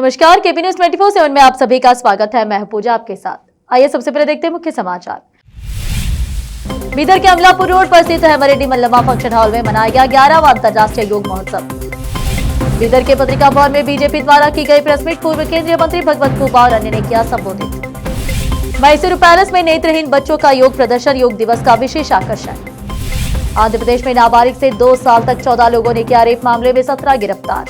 नमस्कार, KP news 24/7 में आप सभी का स्वागत है। मैं पूजा आपके साथ। आइए सबसे पहले देखते हैं मुख्य समाचार। बीदर के अमलापुर रोड पर स्थित हेमरेड्डी मल्लम्मा फंक्शन हॉल में मनाया गया 11वां अंतर्राष्ट्रीय योग महोत्सव। बीदर के पत्रिका भवन में बीजेपी द्वारा की गई प्रेस मीट पूर्व केंद्रीय मंत्री भगवत खूबा और अन्य ने किया संबोधित। मैसूर पैलेस में नेत्रहीन बच्चों का योग प्रदर्शन, योग दिवस का विशेष आकर्षण। आंध्र प्रदेश में नाबालिग से 2 साल तक 14 लोगों ने किया रेप, मामले में 17 गिरफ्तार।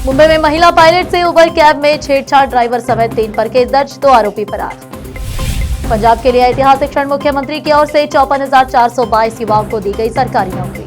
मुंबई में महिला पायलट से उबर कैब में छेड़छाड़, ड्राइवर समेत 3 पर केस दर्ज, 2 आरोपी फरार। पंजाब के लिए ऐतिहासिक क्षण, मुख्यमंत्री की ओर से 54,422 युवाओं को दी गई सरकारी नौकरी।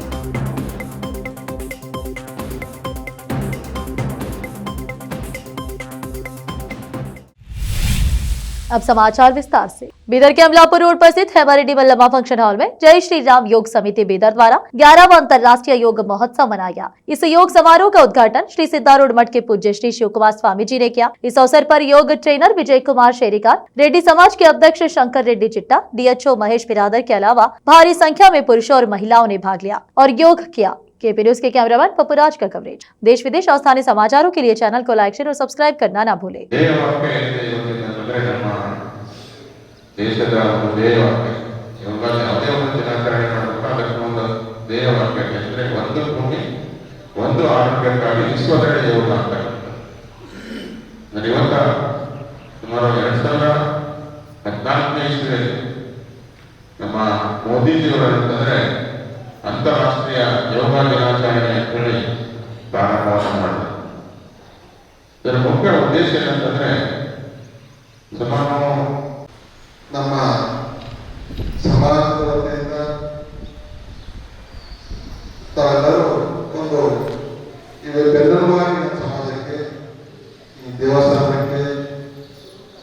अब समाचार विस्तार से। बीदर के अमलापुर रोड पर स्थित हेमरेड्डी मल्लम्मा फंक्शन हॉल में जय श्री राम योग समिति बीदर द्वारा 11वां अंतर्राष्ट्रीय योग महोत्सव मनाया गया। इस योग समारोह का उद्घाटन श्री सिद्धारूढ़ मठ के पूज्य श्री शिव कुमार स्वामी जी ने किया। इस अवसर पर योग ट्रेनर विजय कुमार शेरिकार, रेड्डी समाज के अध्यक्ष शंकर रेड्डी चिट्टा, डीएचओ महेश बिरादर के अलावा भारी संख्या में पुरुषों और महिलाओं ने भाग लिया और योग किया। केपी न्यूज के कैमरामैन पपुराज का कवरेज। देश विदेश और स्थानीय समाचारों के लिए चैनल को लाइक, शेयर और सब्सक्राइब करना ना भूले। ದೇಶದ ಒಂದು ಧ್ಯೇಯವಾಕ್ಯ ಯೋಗ ಯಾವುದೇ ಒಂದು ದಿನಾಚರಣೆ ಮಾಡಬೇಕಾದ್ರೆ ಒಂದು ಧ್ಯೇಯವಾಕ್ಯ ಅಂದರೆ ಒಂದು ಭೂಮಿ ಒಂದು ಆರೋಗ್ಯಕ್ಕಾಗಿ ವಿಶ್ವದೆಡೆ ಯೋಗ ಅಂತ. ಇವತ್ತ ಸುಮಾರು 2014ನೇ ಇಸ್ವಿಯಲ್ಲಿ ನಮ್ಮ ಮೋದಿಜಿಯವರಂತಂದ್ರೆ ಅಂತಾರಾಷ್ಟ್ರೀಯ ಯೋಗ ದಿನಾಚರಣೆ ಅಂತೇಳಿ ಪ್ರಾರಂಭವನ್ನು ಮಾಡಿದ್ರು. ಇದರ ಮುಖ್ಯ ಉದ್ದೇಶ ಏನಂತಂದ್ರೆ ಸುಮಾರು ನಮ್ಮ ಸಮಾಜದ ವತಿಯಿಂದ ತಾವೆಲ್ಲರೂ ಒಂದು ಬೆನ್ನೆಲುಬಾಗಿ ನಮ್ಮ ಸಮಾಜಕ್ಕೆ, ಈ ದೇವಸ್ಥಾನಕ್ಕೆ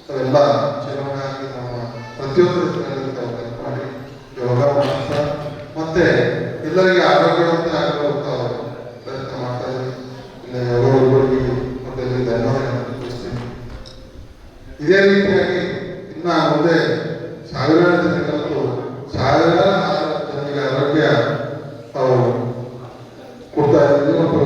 ಅವೆಲ್ಲ ಚಲನೆಯಾಗಿ ನಮ್ಮ ಪ್ರತಿಯೊಂದು ರೀತಿಯಲ್ಲಿ ಮಾಡಿ ಯೋಗ ಮಾಡ್ತಾ ಮತ್ತೆ ಎಲ್ಲರಿಗೆ ಆರೋಗ್ಯವಂತ ಆಗುವಂತ ಪ್ರಯತ್ನ ಮಾಡ್ತಾ ಇದ್ದೀವಿ. ಯೋಗಗಳಿಗೆ ಮತ್ತೆ ಧನ್ಯವಾದಗಳನ್ನು ತಿಳಿಸ್ತೀನಿ. ಇದೇ ರೀತಿಯಾಗಿ ಇನ್ನ ಮುಂದೆ ಸಾವಿರಾರು ಜನಕ್ಕಂತೂ ಸಾವಿರಾರು ಜನರಿಗೆ ಆರೋಗ್ಯ ಕೊಡ್ತಾ ಇದ್ದೀವಿ ಮತ್ತು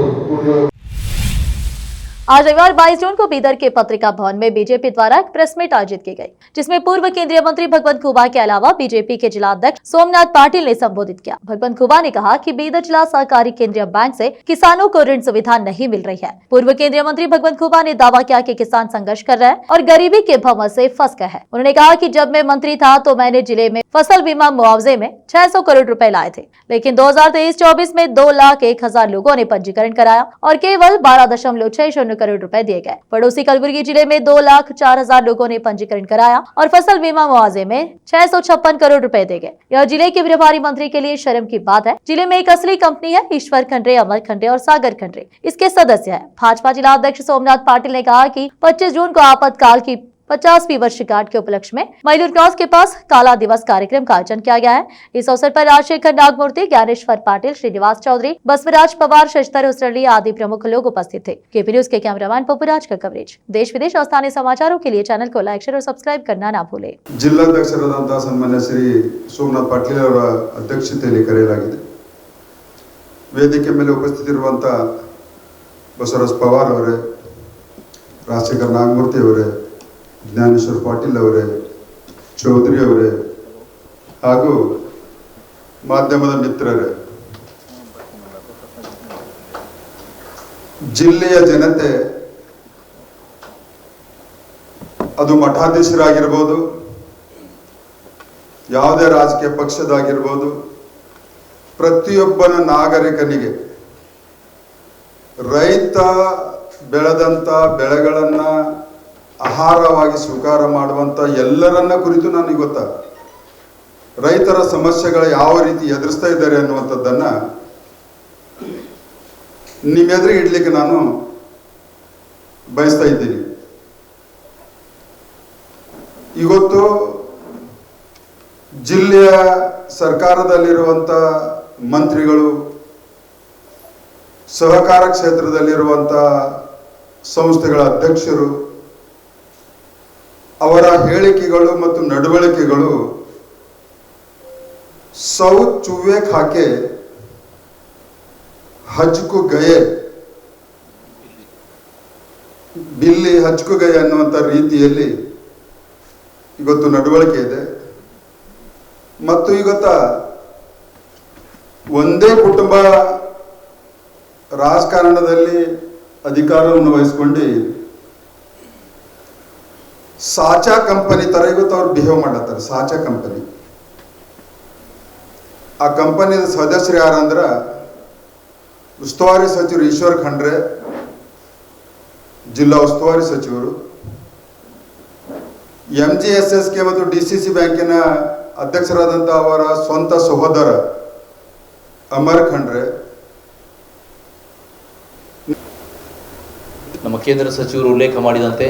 आज रविवार 22 जून को बीदर के पत्रिका भवन में बीजेपी द्वारा एक प्रेस मीट आयोजित की गई, जिसमें पूर्व केंद्रीय मंत्री भगवत खूबा के अलावा बीजेपी के जिला अध्यक्ष सोमनाथ पाटिल ने संबोधित किया। भगवत खूबा ने कहा कि बीदर जिला सहकारी केंद्रीय बैंक से किसानों को ऋण सुविधा नहीं मिल रही है। पूर्व केंद्रीय मंत्री भगवत खूबा ने दावा किया कि किसान संघर्ष कर रहे हैं और गरीबी के भंवर से फंस गए हैं। उन्होंने कहा कि जब मैं मंत्री था तो मैंने जिले में फसल बीमा मुआवजे में 600 करोड़ रुपए लाए थे, लेकिन 2023-24 में 2,01,000 लोगों ने पंजीकरण कराया और केवल 12.60 करोड़ रुपए दिए गए। पड़ोसी कलबुर्गी जिले में 2,04,000 लोगों ने पंजीकरण कराया और फसल बीमा मुआवजे में 656 करोड़ रुपए दिए गए। यह जिले के प्रभारी मंत्री के लिए शर्म की बात है। जिले में एक असली कंपनी है, ईश्वर खंडरे, अमर खंडरे और सागर खंडरे इसके सदस्य है। भाजपा जिला अध्यक्ष सोमनाथ पाटिल ने कहा कि 25 जून को आपातकाल की 50वीं वर्षगांठ के उपलक्ष्य में मयूर क्रॉस के पास काला दिवस कार्यक्रम का आयोजन किया गया है। इस अवसर पर राजशेखर नागमूर्ति, ज्ञानेश्वर पाटिल, श्रीनिवास चौधरी, बसवराज पवार, शशधर हुसरली आदि प्रमुख लोग उपस्थित थे। केपी न्यूज के कैमरामैन पपुराज का कवरेज। देश विदेश और स्थानीय समाचारों के लिए चैनल को लाइक, शेयर और सब्सक्राइब करना ना भूले। जिल्लाध्यक्षराದಂತಹ सन्मान्य श्री सोमनाथ पाटिल ಅವರ ಅಧ್ಯಕ್ಷತೆಯಲ್ಲಿ ಕರೆಯಲಾಗಿದೆ। ವೇದಿಕೆ ಮೇಲೆ ಉಪಸ್ಥಿತರಿರುವಂತಹ ಬಸವರಾಜ್ ಪವಾರ್ ಅವರೇ, ರಾಜಶೇಖರ್ ನಾಗಮೂರ್ತಿ ಅವರೇ, ज्ञानेश्वर पाटिल ಅವರೇ, ಚೌಧರಿ ಅವರೇ ಹಾಗೂ ಮಾಧ್ಯಮದ ಮಿತ್ರರೇ, ಜಿಲ್ಲೆಯ ಜನತೆ ಅದು ಮಠಾಧೀಶರಾಗಿರಬಹುದು, ಯಾವುದೇ ರಾಜಕೀಯ ಪಕ್ಷದಾಗಿರಬಹುದು, ಪ್ರತಿಯೊಬ್ಬನ ನಾಗರಿಕನಿಗೆ ರೈತ ಬೆಳೆದಂತ ಬೆಳೆಗಳನ್ನ ಆಹಾರವಾಗಿ ಸ್ವೀಕಾರ ಮಾಡುವಂತ ಎಲ್ಲರನ್ನ ಕುರಿತು ನನಗೆ ಗೊತ್ತಾ, ರೈತರ ಸಮಸ್ಯೆಗಳು ಯಾವ ರೀತಿ ಎದುರಿಸ್ತಾ ಇದ್ದಾರೆ ಅನ್ನುವಂಥದ್ದನ್ನ ನಿಮ್ಮೆದುರಿಗೆ ಇಡ್ಲಿಕ್ಕೆ ನಾನು ಬಯಸ್ತಾ ಇದ್ದೀನಿ। ಇವತ್ತು ಜಿಲ್ಲೆಯ ಸರ್ಕಾರದಲ್ಲಿರುವಂತ ಮಂತ್ರಿಗಳು, ಸಹಕಾರ ಕ್ಷೇತ್ರದಲ್ಲಿರುವಂತ ಸಂಸ್ಥೆಗಳ ಅಧ್ಯಕ್ಷರು, ಅವರ ಹೇಳಿಕೆಗಳು ಮತ್ತು ನಡವಳಿಕೆಗಳು सौ चूहे खाके हज को गए ಬಿಲ್ಲಿ ಹಚ್ಕುಗೈ ಅನ್ನುವಂಥ ರೀತಿಯಲ್ಲಿ ಇವತ್ತು ನಡವಳಿಕೆ ಇದೆ. ಮತ್ತು ಇವತ್ತ ಒಂದೇ ಕುಟುಂಬ ರಾಜಕಾರಣದಲ್ಲಿ ಅಧಿಕಾರವನ್ನು ವಹಿಸ್ಕೊಂಡು ಸಾಚಾ ಕಂಪನಿ ತರ ಇವತ್ತು ಅವ್ರು ಬಿಹೇವ್ ಮಾಡತ್ತಾರೆ. ಸಾಚಾ ಕಂಪನಿ, ಆ ಕಂಪನಿ ಸದಸ್ಯರು ಯಾರಂದ್ರ ಉಸ್ತುವಾರಿ ಸಚಿವರು ಈಶ್ವರ್ ಖಂಡ್ರೆ, ಜಿಲ್ಲಾ ಉಸ್ತುವಾರಿ ಸಚಿವರು, MGSSK ಮತ್ತು DCC ಬ್ಯಾಂಕಿನ ಅಧ್ಯಕ್ಷರಾದಂಥ ಅವರ ಸ್ವಂತ ಸಹೋದರ ಅಮರ್ ಖಂಡ್ರೆ, ನಮ್ಮ ಕೇಂದ್ರ ಸಚಿವರು ಉಲ್ಲೇಖ ಮಾಡಿದಂತೆ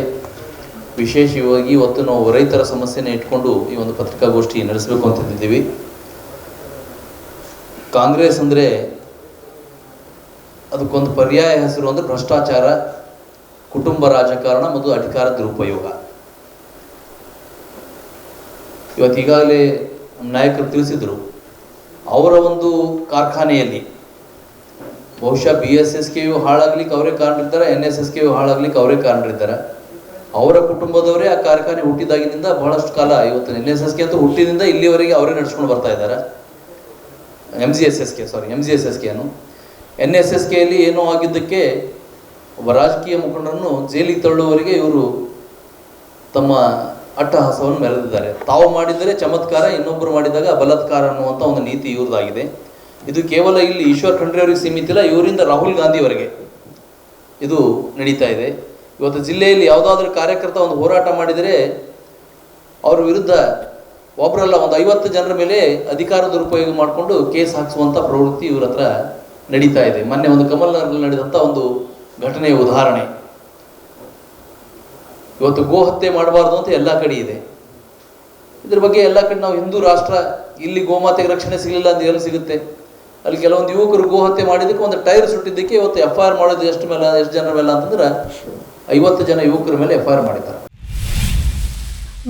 ವಿಶೇಷವಾಗಿ ಇವತ್ತು ನಾವು ರೈತರ ಸಮಸ್ಯೆನ ಇಟ್ಕೊಂಡು ಈ ಒಂದು ಪತ್ರಿಕಾಗೋಷ್ಠಿ ನಡೆಸಬೇಕು ಅಂತಿದ್ದೀವಿ. ಕಾಂಗ್ರೆಸ್ ಅಂದರೆ ಅದಕ್ಕೊಂದು ಪರ್ಯಾಯ ಹೆಸರು ಅಂದರೆ ಭ್ರಷ್ಟಾಚಾರ, ಕುಟುಂಬ ರಾಜಕಾರಣ ಮತ್ತು ಅಧಿಕಾರ ದುರುಪಯೋಗ. ಇವತ್ತು ಈಗಾಗಲೇ ನಮ್ಮ ನಾಯಕರು ತಿಳಿಸಿದರು, ಅವರ ಒಂದು ಕಾರ್ಖಾನೆಯಲ್ಲಿ ಬಹುಶಃ BSSKಯು ಹಾಳಾಗ್ಲಿಕ್ಕೆ ಅವರೇ ಕಾರಣರಿದ್ದಾರೆ, NSSKಯು ಹಾಳಾಗ್ಲಿಕ್ಕೆ ಅವರೇ ಕಾರಣರಿದ್ದಾರೆ. ಅವರ ಕುಟುಂಬದವರೇ ಆ ಕಾರ್ಖಾನೆ ಹುಟ್ಟಿದಾಗಿನಿಂದ ಬಹಳಷ್ಟು ಕಾಲ, ಇವತ್ತು NSSK ಅಂತ ಹುಟ್ಟಿನಿಂದ ಇಲ್ಲಿವರೆಗೆ ಅವರೇ ನಡೆಸ್ಕೊಂಡು ಬರ್ತಾ ಇದ್ದಾರೆ. MGSSK ಅನ್ನು NSSKಯಲ್ಲಿ ಏನೋ ಆಗಿದ್ದಕ್ಕೆ ಒಬ್ಬ ರಾಜಕೀಯ ಮುಖಂಡರನ್ನು ಜೈಲಿಗೆ ತಳ್ಳುವವರೆಗೆ ಇವರು ತಮ್ಮ ಅಟ್ಟಹಾಸವನ್ನು ಮೆರೆದಿದ್ದಾರೆ. ತಾವು ಮಾಡಿದರೆ ಚಮತ್ಕಾರ, ಇನ್ನೊಬ್ಬರು ಮಾಡಿದಾಗ ಬಲಾತ್ಕಾರ ಅನ್ನುವಂಥ ಒಂದು ನೀತಿ ಇವ್ರದ್ದಾಗಿದೆ. ಇದು ಕೇವಲ ಇಲ್ಲಿ ಈಶ್ವರ್ ಖಂಡ್ರೆ ಅವರಿಗೆ ಸೀಮಿತ ಇಲ್ಲ, ಇವರಿಂದ ರಾಹುಲ್ ಗಾಂಧಿವರೆಗೆ ಇದು ನಡೀತಾ ಇದೆ. ಇವತ್ತು ಜಿಲ್ಲೆಯಲ್ಲಿ ಯಾವುದಾದ್ರೂ ಕಾರ್ಯಕರ್ತ ಒಂದು ಹೋರಾಟ ಮಾಡಿದರೆ ಅವ್ರ ವಿರುದ್ಧ ಒಬ್ಬರಲ್ಲ 50 ಜನರ ಮೇಲೆ ಅಧಿಕಾರ ದುರುಪಯೋಗ ಮಾಡಿಕೊಂಡು ಕೇಸ್ ಹಾಕಿಸುವಂಥ ಪ್ರವೃತ್ತಿ ಇವ್ರ ಹತ್ರ ನಡೀತಾ ಇದೆ. ಮೊನ್ನೆ ಒಂದು ಕಮಲ್ನಗರದಲ್ಲಿ ನಡೆದಂಥ ಒಂದು ಘಟನೆಯ ಉದಾಹರಣೆ. ಇವತ್ತು ಗೋ ಹತ್ಯೆ ಮಾಡಬಾರ್ದು ಅಂತ ಎಲ್ಲ ಕಡೆ ಇದೆ. ಇದ್ರ ಬಗ್ಗೆ ಎಲ್ಲ ಕಡೆ ನಾವು ಹಿಂದೂ ರಾಷ್ಟ್ರ, ಇಲ್ಲಿ ಗೋಮಾತೆಗೆ ರಕ್ಷಣೆ ಸಿಗಲಿಲ್ಲ ಅಂತ ಎಲ್ಲಿ ಸಿಗುತ್ತೆ? ಅಲ್ಲಿ ಕೆಲವೊಂದು ಯುವಕರು ಗೋ ಹತ್ಯೆ ಮಾಡಿದ್ದಕ್ಕೆ ಒಂದು ಟೈರ್ ಸುಟ್ಟಿದ್ದಕ್ಕೆ ಇವತ್ತು FIR ಮಾಡೋದು ಎಷ್ಟು ಜನರ ಮೇಲೆ ಅಂತಂದ್ರೆ 50 ಜನ ಯುವಕರ ಮೇಲೆ FIR ಮಾಡಿದ್ದಾರೆ.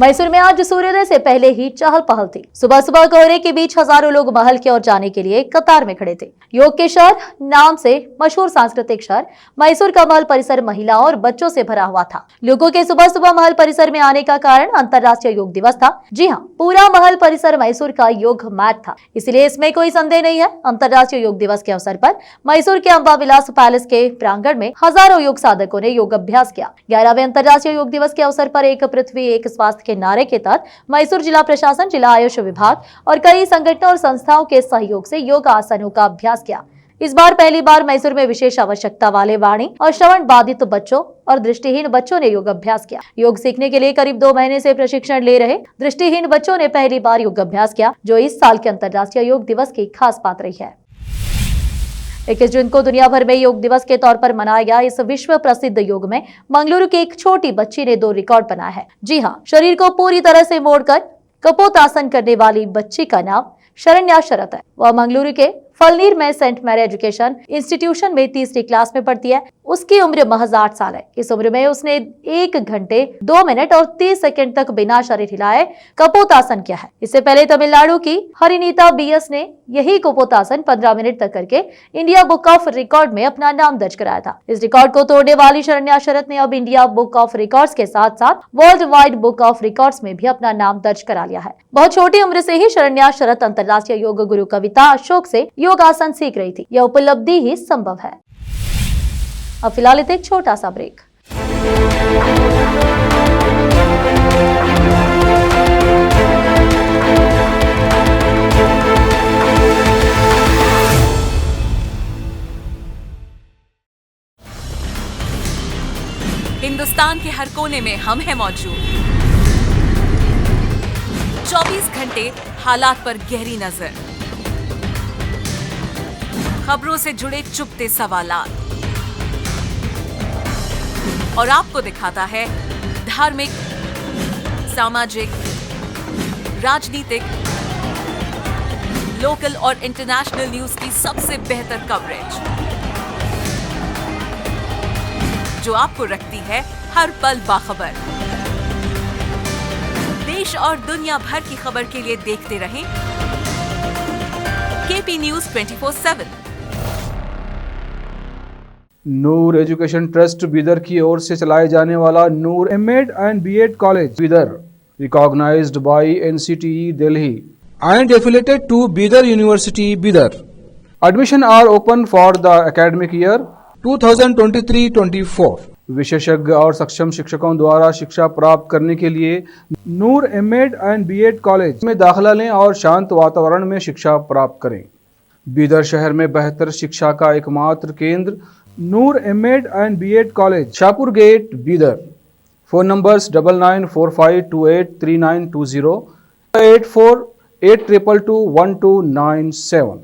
मैसूर में आज सूर्योदय से पहले ही चहल पहल थी। सुबह सुबह कोहरे के बीच हजारों लोग महल की ओर जाने के लिए कतार में खड़े थे। योग के शहर नाम से मशहूर सांस्कृतिक शहर मैसूर का महल परिसर महिलाओं और बच्चों से भरा हुआ था। लोगों के सुबह सुबह महल परिसर में आने का कारण अंतर्राष्ट्रीय योग दिवस था। जी हाँ, पूरा महल परिसर मैसूर का योग मैट था, इसलिए इसमें कोई संदेह नहीं है। अंतर्राष्ट्रीय योग दिवस के अवसर पर मैसूर के अंबा विलास पैलेस के प्रांगण में हजारों योग साधकों ने योग अभ्यास किया। 11वें अंतर्राष्ट्रीय योग दिवस के अवसर पर एक पृथ्वी एक स्वास्थ्य के नारे के तहत मैसूर जिला प्रशासन, जिला आयुष विभाग और कई संगठनों और संस्थाओं के सहयोग से योग आसनों का अभ्यास किया। इस बार पहली बार मैसूर में विशेष आवश्यकता वाले वाणी और श्रवण बाधित बच्चों और दृष्टिहीन बच्चों ने योग अभ्यास किया। योग सीखने के लिए करीब 2 महीने से प्रशिक्षण ले रहे दृष्टिहीन बच्चों ने पहली बार योग अभ्यास किया, जो इस साल के अंतर्राष्ट्रीय योग दिवस की खास बात रही है। 21 जून को दुनिया भर में योग दिवस के तौर पर मनाया गया इस विश्व प्रसिद्ध योग में मंगलुरु की एक छोटी बच्ची ने 2 रिकॉर्ड बनाया है। जी हाँ, शरीर को पूरी तरह से मोड़कर कपोतासन करने वाली बच्ची का नाम शरण्या शरत है। वह मंगलुरु के फलनीर में सेंट मैरी एजुकेशन इंस्टीट्यूशन में 3री क्लास में पढ़ती है। उसकी उम्र महज 8 साल है। इस उम्र में उसने 1 घंटे 2 मिनट और 30 सेकंड तक बिना शरीर हिलाए कपोतासन किया है। इससे पहले तमिलनाडु की हरिनीता BS ने यही कपोतासन 15 मिनट तक करके इंडिया बुक ऑफ रिकॉर्ड में अपना नाम दर्ज कराया था। इस रिकॉर्ड को तोड़ने वाली शरण्या शरत ने अब इंडिया बुक ऑफ रिकॉर्ड्स के साथ साथ world wide book of records में भी अपना नाम दर्ज करा लिया है। बहुत छोटी उम्र से ही शरण्या शरत अंतर्राष्ट्रीय योग गुरु कविता अशोक से योग आसन सीख रही थी। यह उपलब्धि ही संभव है। अब फिलहाल एक छोटा सा ब्रेक। हिंदुस्तान के हर कोने में हम हैं मौजूद। 24 घंटे हालात पर गहरी नजर, खबरों से जुड़े चुपते सवालात और आपको दिखाता है धार्मिक, सामाजिक, राजनीतिक, लोकल और इंटरनेशनल न्यूज की सबसे बेहतर कवरेज, जो आपको रखती है हर पल बाखबर। देश और दुनिया भर की खबर के लिए देखते रहें KP News 24/7। Noor education trust Bidar की ओर से चलाए जाने वाला Noor MEd and BEd college Bidar, recognised by NCTE Delhi and affiliated to Bidar university Bidar. Admission are open for the academic year 2023-24। विशेषज्ञ और सक्षम शिक्षकों द्वारा शिक्षा प्राप्त करने के लिए नूर एमएड एंड बीएड कॉलेज में दाखिला लें और शांत वातावरण में शिक्षा प्राप्त करें। बीदर शहर में बेहतर शिक्षा का एकमात्र केंद्र Noor MEd and BEd college, Shahpur gate, Bidar. Phone numbers 9945283920, 8482221297।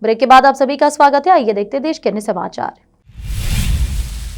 Break के बाद आप सभी का स्वागत है। आइए देखते हैं देश के अन्य समाचार।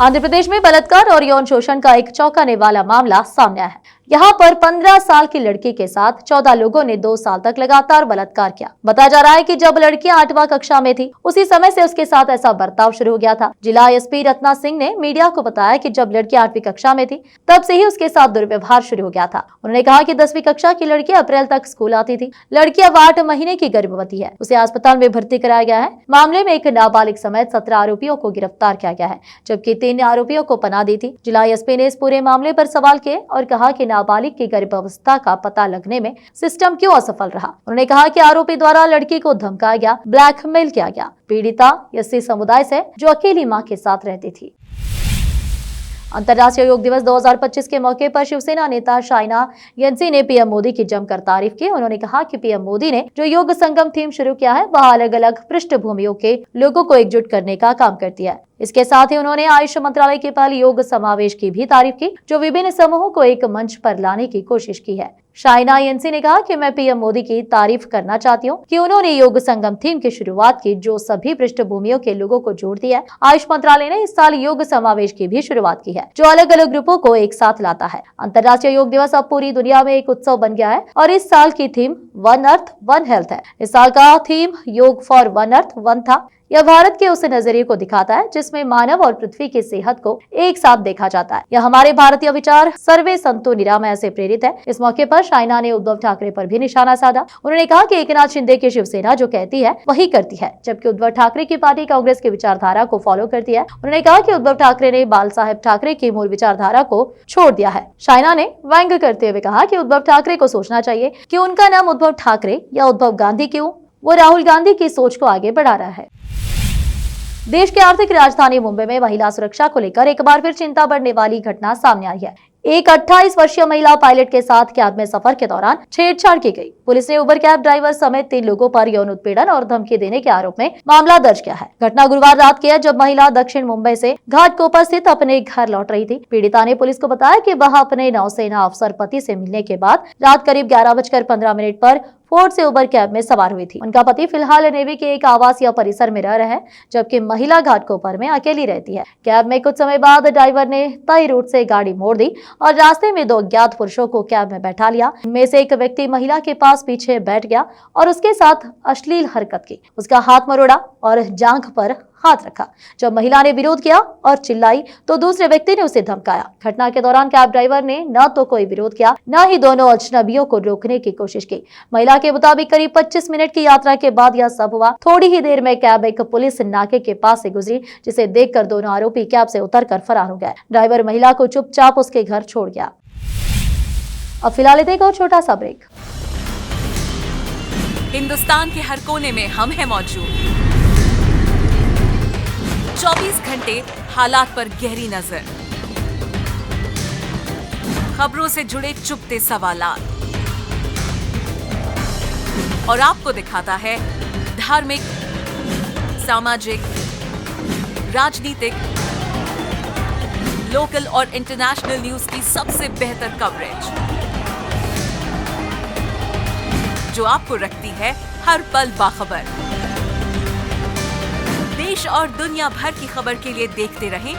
आंध्र प्रदेश में बलात्कार और यौन शोषण का एक चौंकाने वाला मामला सामने आया है। यहाँ पर 15 साल की लड़की के साथ 14 लोगों ने 2 साल तक लगातार बलात्कार किया। बताया जा रहा है कि जब लड़कियां 8वां कक्षा में थी, उसी समय से उसके साथ ऐसा बर्ताव शुरू हो गया था। जिला एसपी रत्ना सिंह ने मीडिया को बताया कि जब लड़की 8वीं कक्षा में थी, तब से ही उसके साथ दुर्व्यवहार शुरू हो गया था। उन्होंने कहा कि 10वीं कक्षा की लड़की अप्रैल तक स्कूल आती थी। लड़की अब 8 महीने की गर्भवती है। उसे अस्पताल में भर्ती कराया गया है। मामले में एक नाबालिग समेत 17 आरोपियों को गिरफ्तार किया गया है, जबकि 3 आरोपियों को पनाह दी थी। जिला एसपी ने इस पूरे मामले पर सवाल किए और कहा कि नाबालिग की गर्भावस्था का पता लगने में सिस्टम क्यों असफल रहा। उन्होंने कहा कि आरोपी द्वारा लड़की को धमकाया गया, ब्लैकमेल किया गया। पीड़िता एससी समुदाय से जो अकेली मां के साथ रहती थी। अंतर्राष्ट्रीय योग दिवस 2025 के मौके पर शिवसेना नेता शाइना येंसी ने पीएम मोदी की जमकर तारीफ की। उन्होंने कहा कि पीएम मोदी ने जो योग संगम थीम शुरू किया है, वह अलग अलग पृष्ठभूमियों के लोगों को एकजुट करने का काम करती है। इसके साथ ही उन्होंने आयुष मंत्रालय के पहले योग समावेश की भी तारीफ की, जो विभिन्न समूहों को एक मंच पर लाने की कोशिश की है। शाइना येंसी ने कहा कि मैं पीएम मोदी की तारीफ करना चाहती हूँ कि उन्होंने योग संगम थीम की शुरुआत की, जो सभी पृष्ठभूमियों के लोगों को जोड़ती है। आयुष मंत्रालय ने इस साल योग समावेश की भी शुरुआत की है, जो अलग अलग ग्रुपों को एक साथ लाता है। अंतर्राष्ट्रीय योग दिवस अब पूरी दुनिया में एक उत्सव बन गया है और इस साल की theme one earth one health है। इस साल का थीम योग फॉर वन अर्थ वन था। यह भारत के उस नजरिए को दिखाता है जिसमें मानव और पृथ्वी की सेहत को एक साथ देखा जाता है। यह हमारे भारतीय विचार सर्वे संतो निरामय से प्रेरित है। इस मौके पर शाइना ने उद्धव ठाकरे पर भी निशाना साधा। उन्होंने कहा कि एकनाथ शिंदे की शिवसेना जो कहती है वही करती है, जबकि उद्धव ठाकरे की पार्टी कांग्रेस की विचारधारा को फॉलो करती है। उन्होंने कहा कि उद्धव ठाकरे ने बाल साहेब ठाकरे की मूल विचारधारा को छोड़ दिया है। शाइना ने व्यंग्य करते हुए कहा कि उद्धव ठाकरे को सोचना चाहिए कि उनका नाम उद्धव ठाकरे या उद्धव गांधी क्यों, वो राहुल गांधी की सोच को आगे बढ़ा रहा है। देश की आर्थिक राजधानी मुंबई में महिला सुरक्षा को लेकर एक बार फिर चिंता बढ़ने वाली घटना सामने आई है। एक 28 वर्षीय महिला पायलट के साथ कैब में सफर के दौरान छेड़छाड़ की गई। पुलिस ने उबर कैब ड्राइवर समेत 3 लोगों पर यौन उत्पीड़न और धमकी देने के आरोप में मामला दर्ज किया है। घटना गुरुवार रात की है, जब महिला दक्षिण मुंबई से घाटकोपर स्थित अपने घर लौट रही थी। पीड़िता ने पुलिस को बताया कि वह अपने नौसेना अफसर पति से मिलने के बाद रात करीब 11:15 पर फोर्ड से उबर कैब में सवार हुई थी। उनका पति फिलहाल नेवी के एक आवासीय परिसर में रह रहे हैं, जबकि महिला घाटकोपर में अकेली रहती है। कैब में कुछ समय बाद ड्राइवर ने तय रूट से गाड़ी मोड़ दी और रास्ते में 2 अज्ञात पुरुषों को कैब में बैठा लिया। इनमें से एक व्यक्ति महिला के पास पीछे बैठ गया और उसके साथ अश्लील हरकत की। उसका हाथ मरोड़ा और जांघ पर हाथ रखा। जब महिला ने विरोध किया और चिल्लाई तो दूसरे व्यक्ति ने उसे धमकाया। घटना के दौरान कैब ड्राइवर ने न तो कोई विरोध किया, न ही दोनों अजनबियों को रोकने की कोशिश की। महिला के मुताबिक करीब 25 मिनट की यात्रा के बाद यह सब हुआ। थोड़ी ही देर में कैब एक पुलिस नाके के पास से गुजरी, जिसे देखकर दोनों आरोपी कैब से उतरकर फरार हो गए। ड्राइवर महिला को चुपचाप उसके घर छोड़ गया। अब फिलहाल एक और छोटा सा ब्रेक। हिंदुस्तान के हर कोने में हम हैं मौजूद। 24 घंटे हालात पर गहरी नजर, खबरों से जुड़े चुपते सवालात और आपको दिखाता है धार्मिक, सामाजिक, राजनीतिक, लोकल और इंटरनेशनल न्यूज की सबसे बेहतर कवरेज, जो आपको रखती है हर पल बाखबर। देश और दुनिया भर की खबर के लिए देखते रहें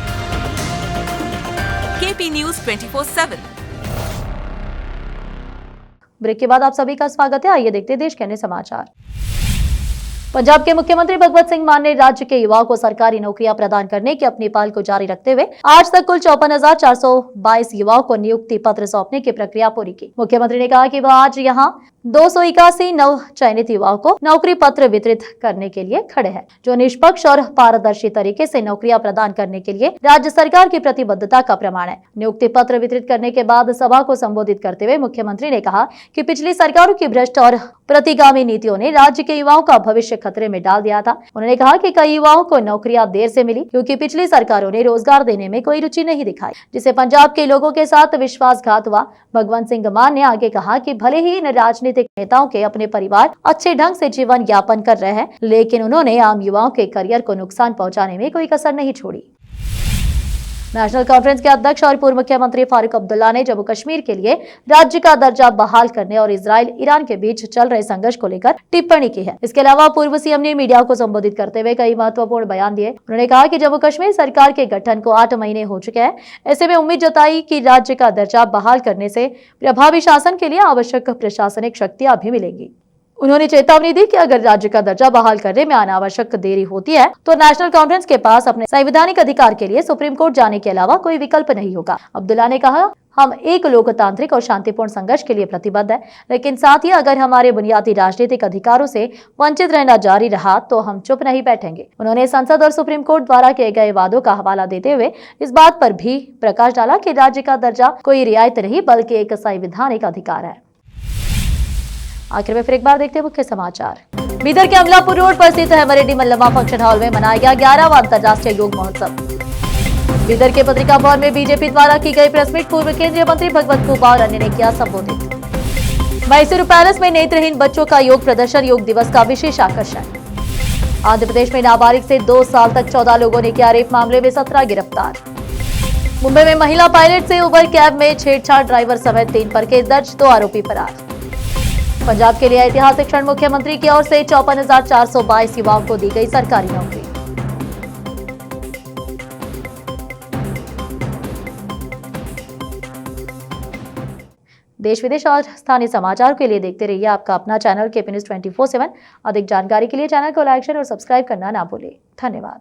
केपी न्यूज 24/7। ब्रेक के बाद आप सभी का स्वागत है। आइए देखते हैं देश के अन्य समाचार। पंजाब के मुख्यमंत्री भगवत सिंह मान ने राज्य के युवाओं को सरकारी नौकरियां प्रदान करने की अपनी पहल को जारी रखते हुए आज तक कुल 54,422 युवाओं को नियुक्ति पत्र सौंपने की प्रक्रिया पूरी की। मुख्यमंत्री ने कहा कि वह आज यहां 281 नव चयनित युवाओं को नौकरी पत्र वितरित करने के लिए खड़े हैं, जो निष्पक्ष और पारदर्शी तरीके से नौकरियां प्रदान करने के लिए राज्य सरकार की प्रतिबद्धता का प्रमाण है। नियुक्ति पत्र वितरित करने के बाद सभा को संबोधित करते हुए मुख्यमंत्री ने कहा कि पिछली सरकारों की भ्रष्ट और प्रतिगामी नीतियों ने राज्य के युवाओं का भविष्य खतरे में डाल दिया था। उन्होंने कहा कि कई युवाओं को नौकरियां देर से मिली क्योंकि पिछली सरकारों ने रोजगार देने में कोई रुचि नहीं दिखाई, जिससे पंजाब के लोगों के साथ विश्वासघात हुआ। भगवंत सिंह मान ने आगे कहा कि भले ही इन राजनीतिक नेताओं के अपने परिवार अच्छे ढंग से जीवन यापन कर रहे हैं, लेकिन उन्होंने आम युवाओं के करियर को नुकसान पहुंचाने में कोई कसर नहीं छोड़ी। नेशनल कॉन्फ्रेंस के अध्यक्ष और पूर्व मुख्यमंत्री फारूक अब्दुल्ला ने जम्मू कश्मीर के लिए राज्य का दर्जा बहाल करने और इजराइल ईरान के बीच चल रहे संघर्ष को लेकर टिप्पणी की है। इसके अलावा पूर्व सीएम ने मीडिया को संबोधित करते हुए कई महत्वपूर्ण बयान दिए। उन्होंने कहा कि जम्मू कश्मीर सरकार के गठन को 8 महीने हो चुके हैं। ऐसे में उम्मीद जताई कि राज्य का दर्जा बहाल करने से प्रभावी शासन के लिए आवश्यक प्रशासनिक शक्तियां भी मिलेंगी। उन्होंने चेतावनी दी कि अगर राज्य का दर्जा बहाल करने में अनावश्यक देरी होती है तो नेशनल कॉन्फ्रेंस के पास अपने संवैधानिक अधिकार के लिए सुप्रीम कोर्ट जाने के अलावा कोई विकल्प नहीं होगा। अब्दुल्ला ने कहा, हम एक लोकतांत्रिक और शांतिपूर्ण संघर्ष के लिए प्रतिबद्ध है, लेकिन साथ ही अगर हमारे बुनियादी राजनीतिक अधिकारों से वंचित रहना जारी रहा तो हम चुप नहीं बैठेंगे। उन्होंने संसद और सुप्रीम कोर्ट द्वारा किए गए वादों का हवाला देते हुए इस बात पर भी प्रकाश डाला कि राज्य का दर्जा कोई रियायत नहीं बल्कि एक संवैधानिक अधिकार है। आखिर में फिर एक बार देखते हैं मुख्य समाचार। बीदर के अमलापुर रोड पर स्थित हेमरेड्डी मल्लम्मा फंक्शन हॉल में मनाया गया 11वां अंतर्राष्ट्रीय योग महोत्सव। बीदर के पत्रिका भवन में बीजेपी द्वारा की गई प्रेस मीट पूर्व केंद्रीय मंत्री भगवत कुबा और अन्य ने किया संबोधित। मैसूर पैलेस में नेत्रहीन बच्चों का योग प्रदर्शन योग दिवस का विशेष आकर्षण। आंध्र प्रदेश में नाबालिग से 2 साल तक 14 लोगों ने किया रेप, मामले में 17 गिरफ्तार। मुंबई में महिला पायलट से उबर कैब में छेड़छाड़, ड्राइवर समेत 3 पर केस दर्ज, 2 आरोपी फरार। पंजाब के लिए ऐतिहासिक क्षण, मुख्यमंत्री की ओर से 54,422 युवाओं को दी गई सरकारी नौकरी। देश विदेश और स्थानीय समाचार के लिए देखते रहिए आपका अपना चैनल KP News 24/7। अधिक जानकारी के लिए चैनल को लाइक, शेयर और सब्सक्राइब करना ना भूलें। धन्यवाद।